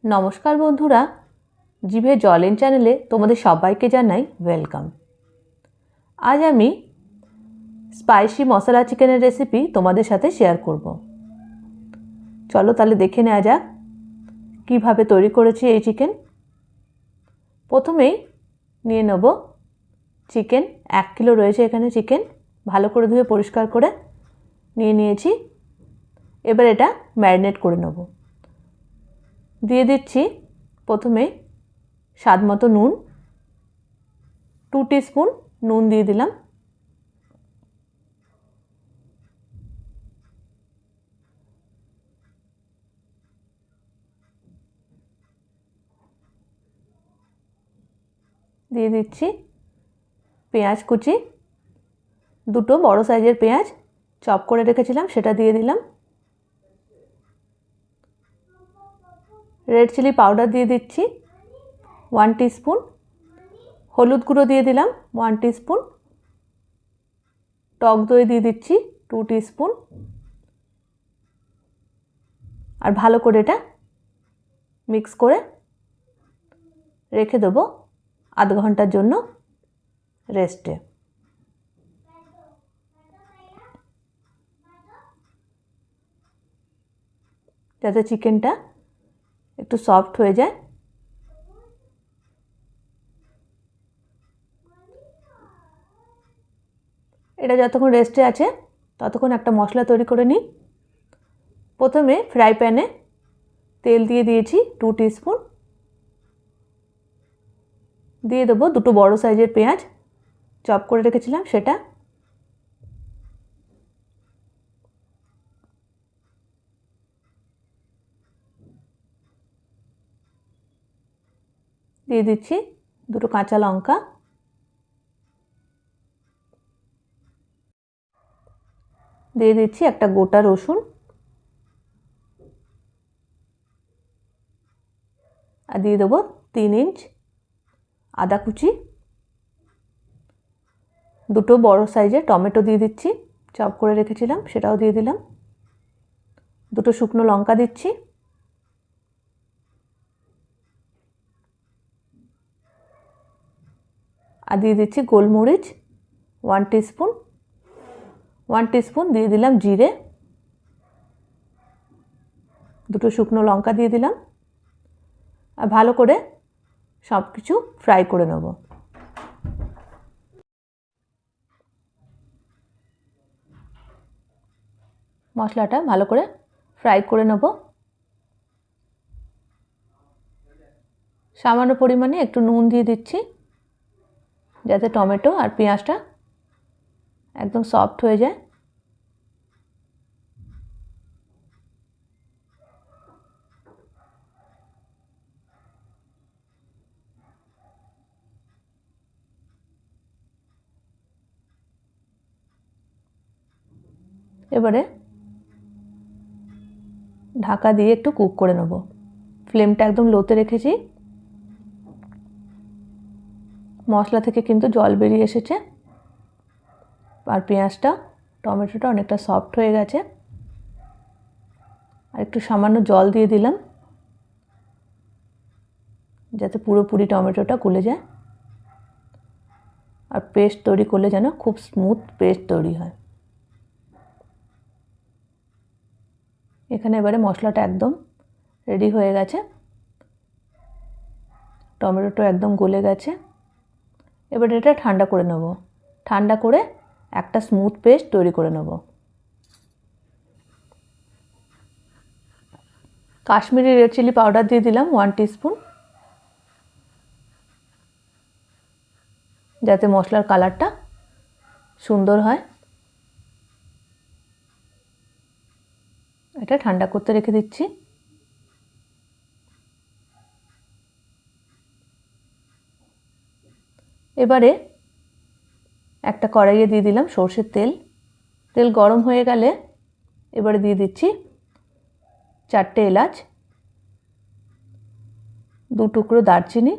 নমস্কার বন্ধুরা, জিভে জল এন চ্যানেলে তোমাদের সবাইকে জানাই ওয়েলকাম। আজ আমি স্পাইসি মশলা চিকেনের রেসিপি তোমাদের সাথে শেয়ার করব। চলো তাহলে দেখে নেওয়া যাক কীভাবে তৈরি করেছি এই চিকেন। প্রথমেই নিয়ে নেব চিকেন। 1 কিলো রয়েছে এখানে চিকেন, ভালো করে ধুয়ে পরিষ্কার করে নিয়ে নিয়েছি। এবার এটা ম্যারিনেট করে নেব। দিয়ে দিচ্ছি প্রথমে স্বাদ মতো নুন, 2 টিস্পুন নুন দিয়ে দিলাম। দিয়ে দিচ্ছি পেঁয়াজ কুচি, 2টো বড় সাইজের পেঁয়াজ চপ করে রেখেছিলাম সেটা দিয়ে দিলাম। রেড চিলি পাউডার দিয়ে দিচ্ছি 1 টিস্পুন, হলুদ গুঁড়ো দিয়ে দিলাম 1 টিস্পুন, টক দই দিয়ে দিচ্ছি 2 টিস্পুন। আর ভালো করে এটা মিক্স করে রেখে দেবো আধ ঘন্টার জন্য রেস্টে। যাতে চিকেনটা একটু সফট হয়ে যায়। এটা যতক্ষণ রেস্টে আছে ততক্ষণ একটা মশলা তৈরি করে নিই। প্রথমে ফ্রাই প্যানে তেল দিয়ে দিয়েছি 2 টিস্পুন, দিয়ে দেবো 2টো বড় সাইজের পেঁয়াজ চপ করে রেখেছিলাম সেটা, দিয়ে দিচ্ছি 2টো কাঁচা লঙ্কা, দিয়ে দিচ্ছি একটা গোটা রসুন, আর দিয়ে দেবো 3 ইঞ্চ আদা কুচি, 2টো বড় সাইজের টমেটো দিয়ে দিচ্ছি চপ করে রেখেছিলাম সেটাও দিয়ে দিলাম, 2টো শুকনো লঙ্কা দিচ্ছি, আর দিয়ে দিচ্ছি গোলমরিচ 1 টিস্পুন, 1 টিস্পুন দিয়ে দিলাম জিরে, 2টো শুকনো লঙ্কা দিয়ে দিলাম। আর ভালো করে সব কিছু ফ্রাই করে নেব। মশলাটা ভালো করে ফ্রাই করে নেব। সামান্য পরিমাণে একটু নুন দিয়ে দিচ্ছি যাতে টমেটো আর পেঁয়াজটা একদম সফট হয়ে যায়। এবারে ঢাকা দিয়ে একটু কুক করে নেব। ফ্লেমটা একদম লোতে রেখেছি। মশলা থেকে কিন্তু জল বেরিয়ে এসেছে আর পেঁয়াজটা টমেটোটা অনেকটা সফট হয়ে গেছে। আর একটু সামান্য জল দিয়ে দিলাম যাতে পুরোপুরি টমেটোটা গলে যায় আর পেস্ট তৈরি করলে যেন খুব স্মুথ পেস্ট তৈরি হয়। এখানে এবারে মশলাটা একদম রেডি হয়ে গেছে, টমেটোটা একদম গলে গেছে। এবার এটা ঠান্ডা করে নেব। ঠান্ডা করে একটা স্মুথ পেস্ট তৈরি করে নেব। কাশ্মীরি রেড চিলি পাউডার দিয়ে দিলাম 1 টিস্পুন, যাতে মশলার কালারটা সুন্দর হয়। এটা ঠান্ডা করতে রেখে দিচ্ছি। এবারে একটা কড়াইয়ে দিয়ে দিলাম সর্ষের তেল। তেল গরম হয়ে গেলে এবারে দিয়ে দিচ্ছি 4টে এলাচ, 2 টুকরো দারচিনি,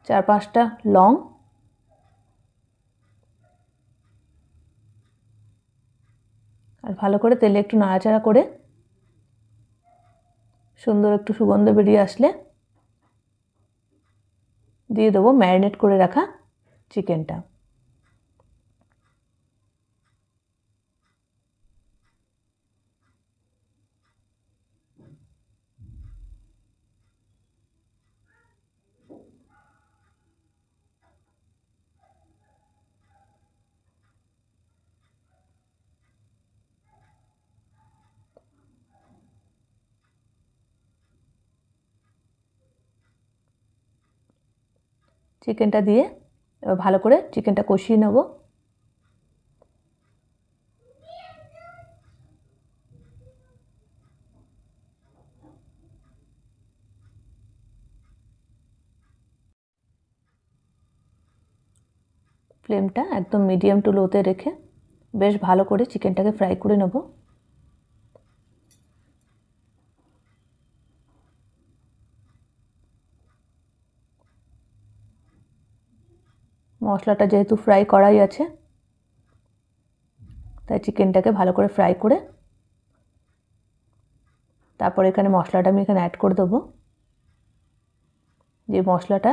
4-5টা লং, আর ভালো করে তেলে একটু নাড়াচাড়া করে সুন্দর একটু সুগন্ধ বেরিয়ে আসলে দিয়ে দেবো ম্যারিনেট করে রাখা চিকেনটা। চিকেনটা দিয়ে এবার ভালো করে চিকেনটা কষিয়ে নেব। ফ্লেমটা একদম মিডিয়াম টু লোতে রেখে বেশ ভালো করে চিকেনটাকে ফ্রাই করে নেব। মশলাটা যেহেতু ফ্রাই করাই আছে তাই চিকেনটাকে ভালো করে ফ্রাই করে তারপর এখানে মশলাটা আমি এখানে অ্যাড করে দেবো। যে মশলাটা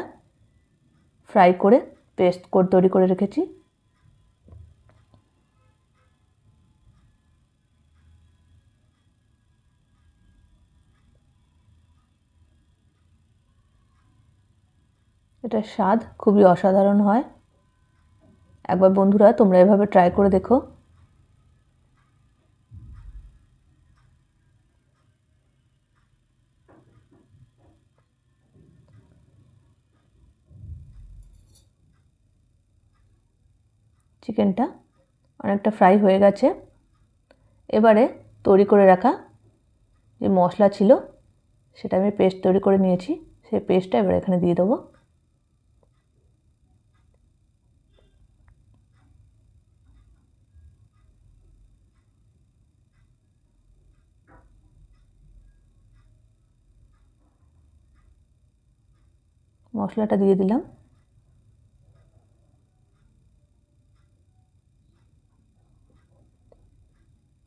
ফ্রাই করে পেস্ট করে তৈরি করে রেখেছি এটার স্বাদ খুবই অসাধারণ হয়। একবার বন্ধুরা তোমরা এভাবে ট্রাই করে দেখো। চিকেনটা অনেকটা ফ্রাই হয়ে গেছে। এবারে তৈরি করে রাখা যে মশলা ছিল সেটা আমি পেস্ট তৈরি করে নিয়েছি, সেই পেস্টটা এবার এখানে দিয়ে দেবো। মশলাটা দিয়ে দিলাম।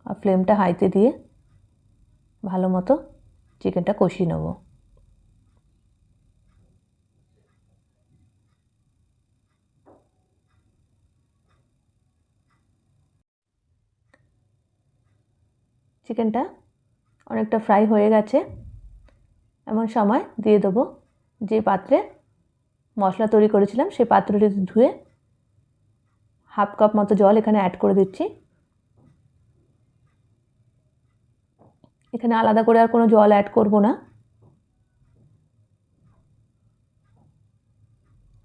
আর ফ্লেমটা হাইতে দিয়ে ভালো মতো চিকেনটা কষিয়ে নেব। চিকেনটা অনেকটা ফ্রাই হয়ে গেছে। এমন সময় দিয়ে দেবো যে পাত্রে মশলা তৈরি করেছিলাম সেই পাত্রটি ধুয়ে হাফ কাপ মতো জল এখানে অ্যাড করে দিচ্ছি। এখানে আলাদা করে আর কোনো জল অ্যাড করব না।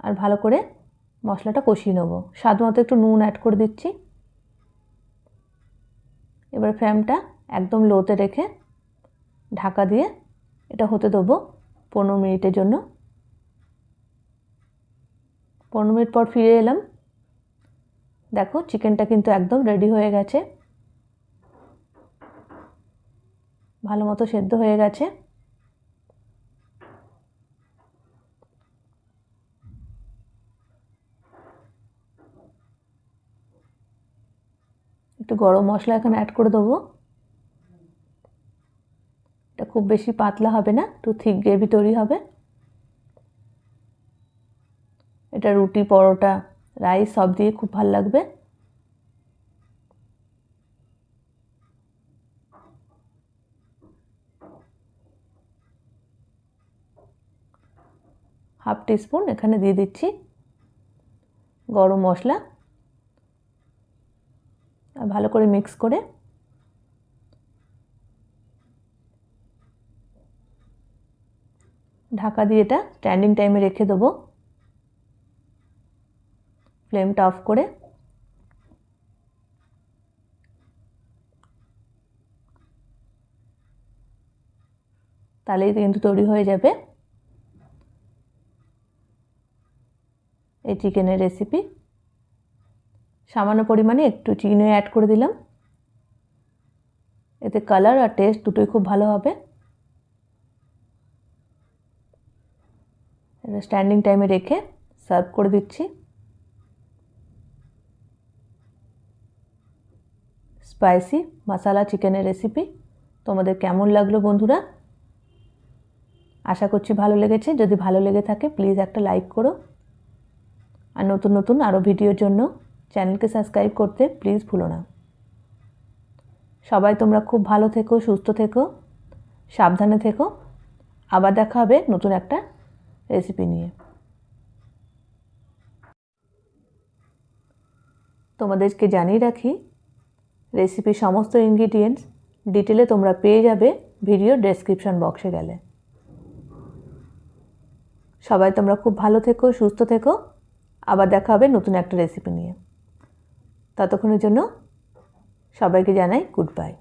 আর ভালো করে মশলাটা কষিয়ে নেব। স্বাদ মতো একটু নুন অ্যাড করে দিচ্ছি। এবার ফ্লেমটা একদম লোতে রেখে ঢাকা দিয়ে এটা হতে দেবো 15 মিনিটের জন্য। 15 মিনিট পর ফিরে এলাম। দেখো চিকেনটা কিন্তু একদম রেডি হয়ে গেছে, ভালো মতো সেদ্ধ হয়ে গেছে। একটু গরম মশলা এখানে অ্যাড করে দেবো। এটা খুব বেশি পাতলা হবে না, একটু থিক গ্রেভি তৈরি হবে। এটা রুটি, পরোটা, রাইস সব দিয়ে খুব ভালো লাগবে। হাফ টিস্পুন এখানে দিয়ে দিচ্ছি গরম মশলা। আর ভালো করে মিক্স করে ঢাকা দিয়ে এটা স্ট্যান্ডিং টাইমে রেখে দেবো। ফ্লেমটা অফ করে তাহলেই কিন্তু তৈরি হয়ে যাবে এই চিকেনের রেসিপি। সামান্য পরিমাণে একটু চিনি অ্যাড করে দিলাম, এতে কালার আর টেস্ট দুটোই খুব ভালো হবে। এটা স্ট্যান্ডিং টাইমে রেখে সার্ভ করে দিচ্ছি। স্পাইসি মশলা চিকেনের রেসিপি তোমাদের কেমন লাগলো বন্ধুরা? আশা করছি ভালো লেগেছে। যদি ভালো লেগে থাকে প্লিজ একটা লাইক করো, আর নতুন নতুন আরও ভিডিওর জন্য চ্যানেলকে সাবস্ক্রাইব করতে প্লিজ ভুলো না। সবাই তোমরা খুব ভালো থেকো, সুস্থ থেকো, সাবধানে থেকো। আবার দেখা হবে নতুন একটা রেসিপি নিয়ে। তোমাদেরকে জানিয়ে রাখি, রেসিপির সমস্ত ইনগ্রিডিয়েন্টস ডিটেলে তোমরা পেয়ে যাবে ভিডিও ডেসক্রিপশন বক্সে গেলে। সবাই তোমরা খুব ভালো থেকো, সুস্থ থেকো। আবার দেখা হবে নতুন একটা রেসিপি নিয়ে। ততক্ষণের জন্য সবাইকে জানাই গুড বাই।